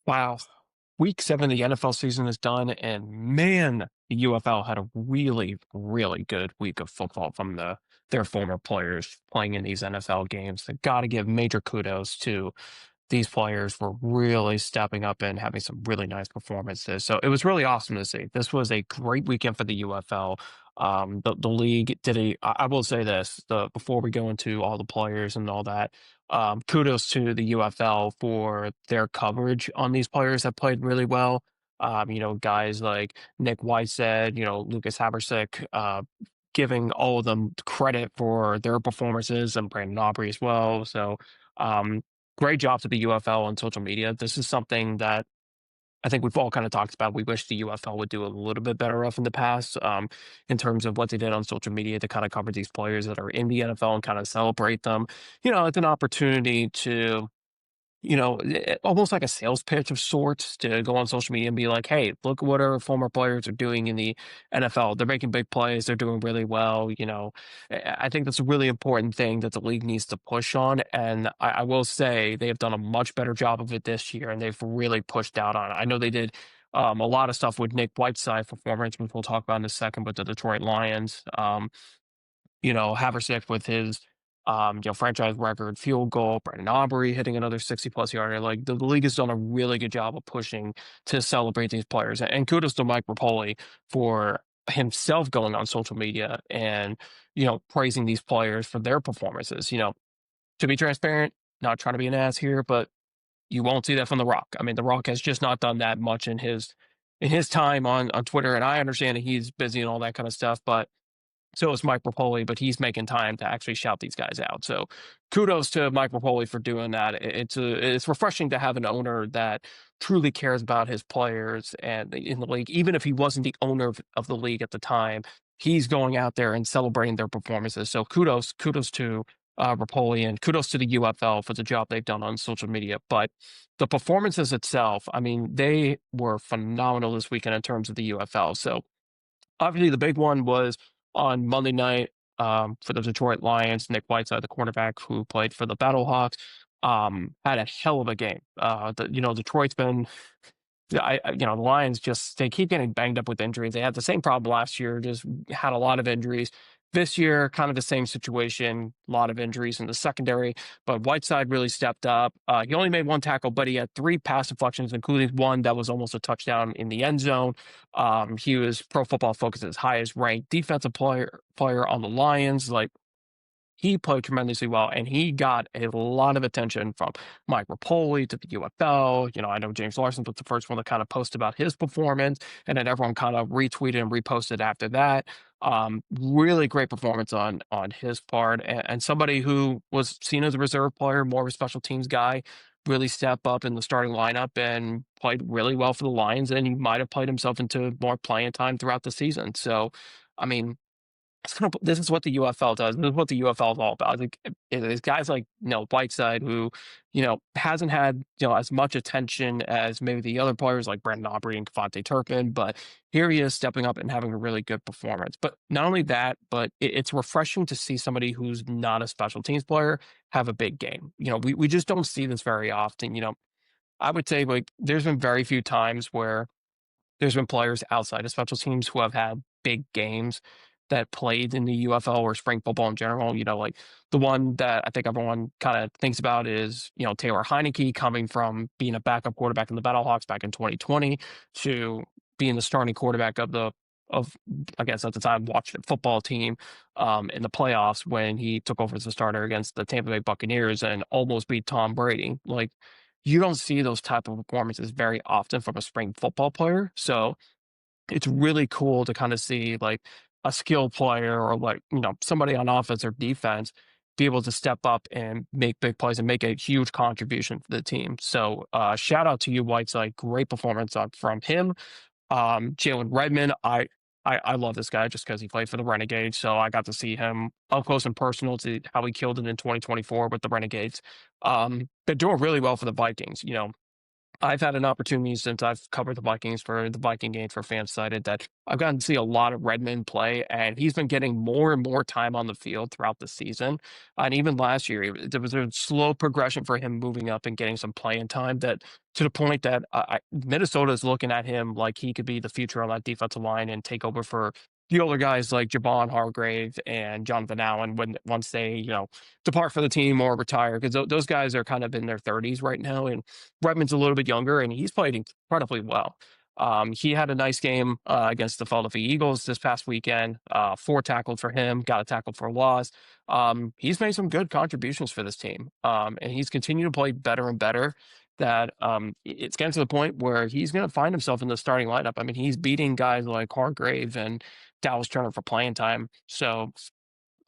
Wow. Week 7 of the NFL season is done, and man, the UFL had a really, really good week of football from their former players playing in these NFL games. I gotta give major kudos to these players were really stepping up and having some really nice performances. So it was really awesome to see. This was a great weekend for the UFL. The league did I will say this, before we go into all the players and all that, kudos to the UFL for their coverage on these players that played really well. Guys like Nick Whitehead, Lucas Habersick, giving all of them credit for their performances and Brandon Aubrey as well. So um, great job to the UFL on social media. This is something that I think we've all kind of talked about. We wish the UFL would do a little bit better of in the past, in terms of what they did on social media to kind of cover these players that are in the NFL and kind of celebrate them. It's an opportunity to almost like a sales pitch of sorts to go on social media and be like, hey, look what our former players are doing in the NFL. They're making big plays. They're doing really well. I think that's a really important thing that the league needs to push on. And I will say they have done a much better job of it this year, and they've really pushed out on it. I know they did a lot of stuff with Nick Whiteside performance, which we'll talk about in a second with the Detroit Lions. Haversick with his, franchise record field goal, Brandon Aubrey hitting another 60-plus yarder. Like, the league has done a really good job of pushing to celebrate these players. And kudos to Mike Rapoli for himself going on social media and, praising these players for their performances. To be transparent, not trying to be an ass here, but you won't see that from The Rock. I mean, The Rock has just not done that much in his time on Twitter. And I understand that he's busy and all that kind of stuff, but so is Mike Rapoli, but he's making time to actually shout these guys out. So kudos to Mike Rapoli for doing that. It's refreshing to have an owner that truly cares about his players and in the league, even if he wasn't the owner of the league at the time, he's going out there and celebrating their performances. So kudos to Rapoli, and kudos to the UFL for the job they've done on social media. But the performances itself, I mean, they were phenomenal this weekend in terms of the UFL. So obviously, the big one was on Monday night, for the Detroit Lions. Nick Whiteside, the cornerback who played for the Battlehawks, had a hell of a game. Detroit's been yeah, the Lions just they keep getting banged up with injuries. They had the same problem last year, just had a lot of injuries. This year, kind of the same situation, a lot of injuries in the secondary, but Whiteside really stepped up. He only made one tackle, but he had three pass deflections, including one that was almost a touchdown in the end zone. He was Pro Football Focus's highest ranked defensive player on the Lions. Like, he played tremendously well, and he got a lot of attention from Mike Rapoli to the UFL. I know James Larson was the first one to kind of post about his performance, and then everyone kind of retweeted and reposted after that. Really great performance on his part, and somebody who was seen as a reserve player, more of a special teams guy, really step up in the starting lineup and played really well for the Lions, and he might have played himself into more playing time throughout the season. So, I mean, this is what the UFL does. This is what the UFL is all about. Like, there's guys like Whiteside who hasn't had as much attention as maybe the other players like Brandon Aubrey and Devontae Turpin, but here he is stepping up and having a really good performance. But not only that, but it's refreshing to see somebody who's not a special teams player have a big game. We just don't see this very often. I would say, like, there's been very few times where there's been players outside of special teams who have had big games that played in the UFL or spring football in general. Like, the one that I think everyone kind of thinks about is, Taylor Heineke coming from being a backup quarterback in the Battlehawks back in 2020 to being the starting quarterback of I guess at the time Washington football team, in the playoffs when he took over as a starter against the Tampa Bay Buccaneers and almost beat Tom Brady. Like, you don't see those type of performances very often from a spring football player. So it's really cool to kind of see, like, a skill player or, like, somebody on offense or defense be able to step up and make big plays and make a huge contribution for the team. So shout out to you, Whiteside. Great performance from him. Jalen Redmond, I love this guy just because he played for the Renegades. So I got to see him up close and personal to how he killed it in 2024 with the Renegades. They're doing really well for the Vikings. I've had an opportunity since I've covered the Vikings for the Viking games for FanSided that I've gotten to see a lot of Redmond play, and he's been getting more and more time on the field throughout the season. And even last year, there was a slow progression for him moving up and getting some playing time that to the point that Minnesota is looking at him like he could be the future on that defensive line and take over for the older guys like Javon Hargrave and Jonathan Allen when once they, depart for the team or retire, because those guys are kind of in their 30s right now, and Redmond's a little bit younger, and he's played incredibly well. He had a nice game against the Philadelphia Eagles this past weekend. Four tackled for him, got a tackle for a loss. He's made some good contributions for this team, and he's continued to play better and better. That it's getting to the point where he's going to find himself in the starting lineup. I mean, he's beating guys like Hargrave and Dallas Turner for playing time. So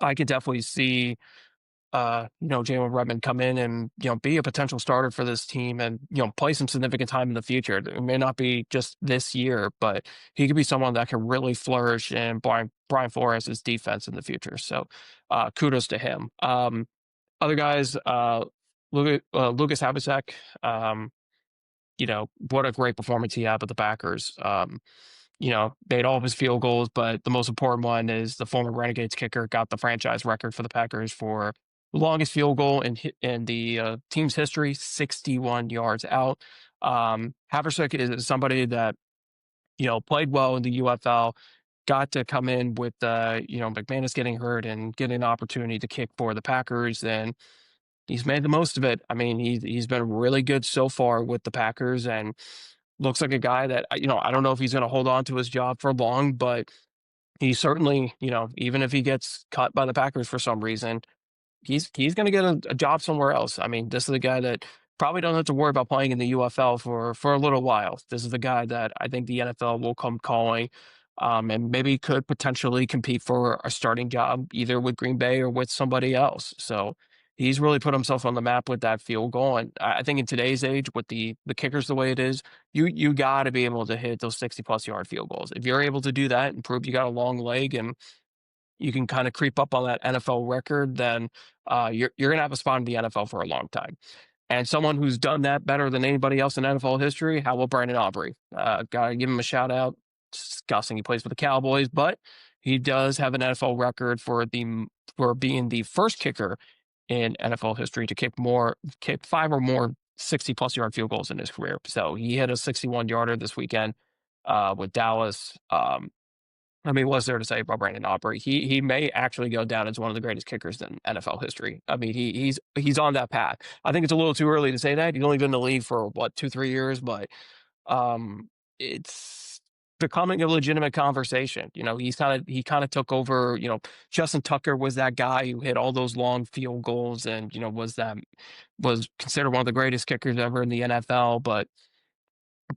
I could definitely see Jalen Redmond come in and, be a potential starter for this team and, play some significant time in the future. It may not be just this year, but he could be someone that can really flourish in Brian Flores' defense in the future. So kudos to him. Other guys, Lucas Habasek, what a great performance he had with the Packers. Made all of his field goals, but the most important one is the former Renegades kicker got the franchise record for the Packers for the longest field goal in the team's history, 61 yards out. Haversack is somebody that, played well in the UFL, got to come in with, McManus getting hurt and getting an opportunity to kick for the Packers, and he's made the most of it. I mean, he's been really good so far with the Packers, and looks like a guy that, I don't know if he's going to hold on to his job for long, but he certainly, even if he gets cut by the Packers for some reason, he's going to get a job somewhere else. I mean, this is a guy that probably don't have to worry about playing in the UFL for a little while. This is the guy that I think the NFL will come calling, and maybe could potentially compete for a starting job either with Green Bay or with somebody else. So he's really put himself on the map with that field goal. And I think in today's age, with the kickers the way it is, you got to be able to hit those 60+ yard field goals. If you're able to do that and prove you got a long leg and you can kind of creep up on that NFL record, then you're gonna have a spot in the NFL for a long time. And someone who's done that better than anybody else in NFL history, how about Brandon Aubrey? Gotta give him a shout out. Discussing he plays for the Cowboys, but he does have an NFL record for being the first kicker in NFL history to kick five or more 60+ yard field goals in his career. So he hit a 61 yarder this weekend with Dallas. I mean, what's there to say about Brandon Aubrey? He may actually go down as one of the greatest kickers in NFL history. I mean, he's on that path. I think it's a little too early to say that. He's only been in the league for what, 2-3 years, but um, it's becoming a legitimate conversation. He kind of took over. Justin Tucker was that guy who hit all those long field goals, and was considered one of the greatest kickers ever in the NFL, but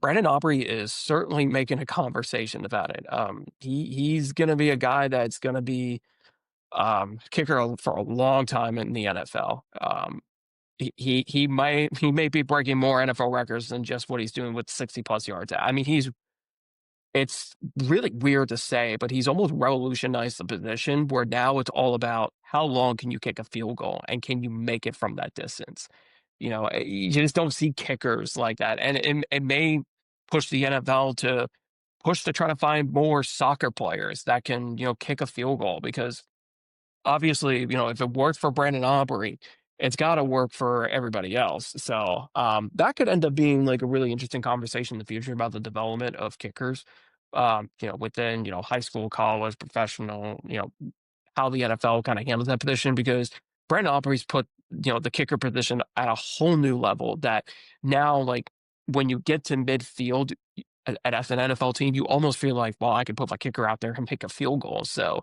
Brandon Aubrey is certainly making a conversation about it. He's going to be a guy that's going to be kicker for a long time in the NFL. He may be breaking more NFL records than just what he's doing with 60+ yards. I mean, it's really weird to say, but he's almost revolutionized the position where now it's all about how long can you kick a field goal and can you make it from that distance. You just don't see kickers like that, and it may push the NFL to push to try to find more soccer players that can kick a field goal, because obviously, if it worked for Brandon Aubrey, it's got to work for everybody else. So that could end up being like a really interesting conversation in the future about the development of kickers. Within high school, college, professional, how the NFL kind of handles that position, because Brandon Aubrey's put the kicker position at a whole new level that now, like, when you get to midfield as an NFL team, you almost feel like, well, I could put my kicker out there and make a field goal. So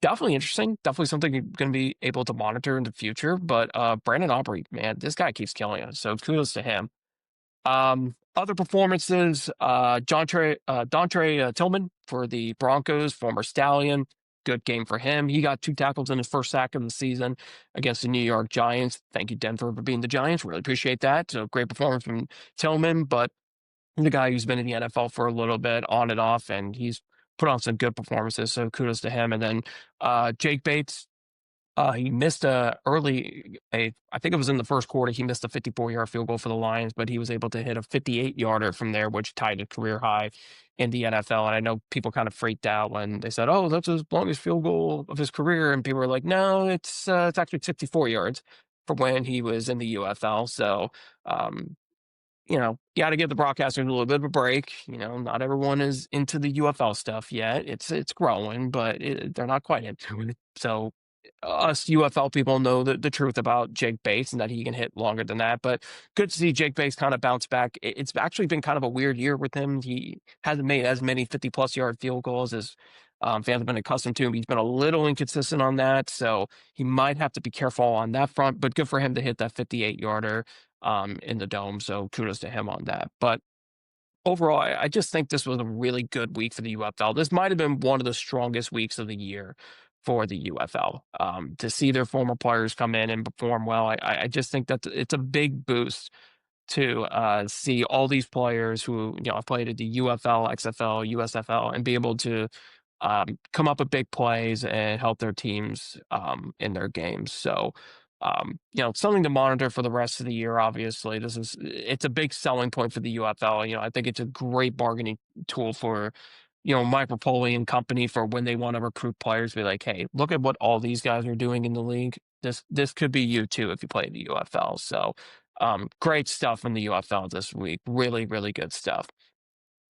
definitely interesting. Definitely something you're going to be able to monitor in the future. But Brandon Aubrey, man, this guy keeps killing us. So kudos to him. Other performances, Dontre Tillman for the Broncos, former Stallion. Good game for him. He got 2 tackles in his first sack of the season against the New York Giants. Thank you, Denver, for being the Giants. Really appreciate that. So great performance from Tillman, but the guy who's been in the NFL for a little bit on and off, and he's put on some good performances. So kudos to him. And then Jake Bates, He missed I think it was in the first quarter, he missed a 54-yard field goal for the Lions, but he was able to hit a 58-yarder from there, which tied a career high in the NFL. And I know people kind of freaked out when they said, "Oh, that's his longest field goal of his career," and people were like, "No, it's actually 64 yards from when he was in the UFL." So, um, got to give the broadcasters a little bit of a break. Not everyone is into the UFL stuff yet. It's growing, but they're not quite into it. So us UFL people know the truth about Jake Bates and that he can hit longer than that. But good to see Jake Bates kind of bounce back. It's actually been kind of a weird year with him. He hasn't made as many 50-plus yard field goals as fans have been accustomed to. He's been a little inconsistent on that, so he might have to be careful on that front. But good for him to hit that 58-yarder in the dome. So kudos to him on that. But overall, I just think this was a really good week for the UFL. This might have been one of the strongest weeks of the year for the UFL. To see their former players come in and perform well, I just think that it's a big boost to see all these players who have played at the UFL, XFL, USFL, and be able to come up with big plays and help their teams in their games. So, something to monitor for the rest of the year. Obviously, it's a big selling point for the UFL. I think it's a great bargaining tool for Mike Rapoli and company for when they want to recruit players. Be like, hey, look at what all these guys are doing in the league. This could be you too if you play the UFL. So, great stuff in the UFL this week. Really, really good stuff.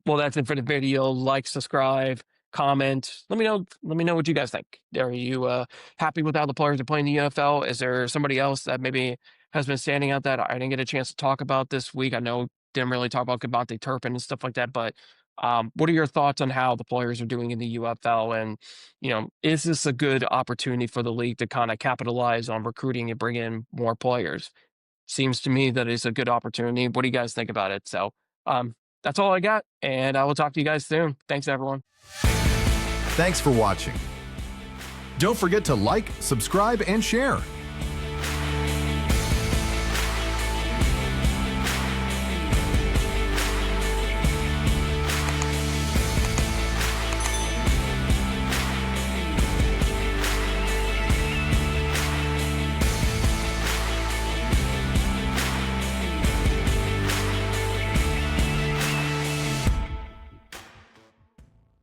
Well, that's it for the video. Like, subscribe, comment. Let me know. Let me know what you guys think. Are you happy with how the players are playing the UFL? Is there somebody else that maybe has been standing out that I didn't get a chance to talk about this week? I know didn't really talk about Devontae Turpin and stuff like that, but what are your thoughts on how the players are doing in the UFL? And is this a good opportunity for the league to kind of capitalize on recruiting and bring in more players? Seems to me that it's a good opportunity. What do you guys think about it? So, um, that's all I got, and I will talk to you guys soon. Thanks, everyone. Thanks for watching. Don't forget to like, subscribe, and share.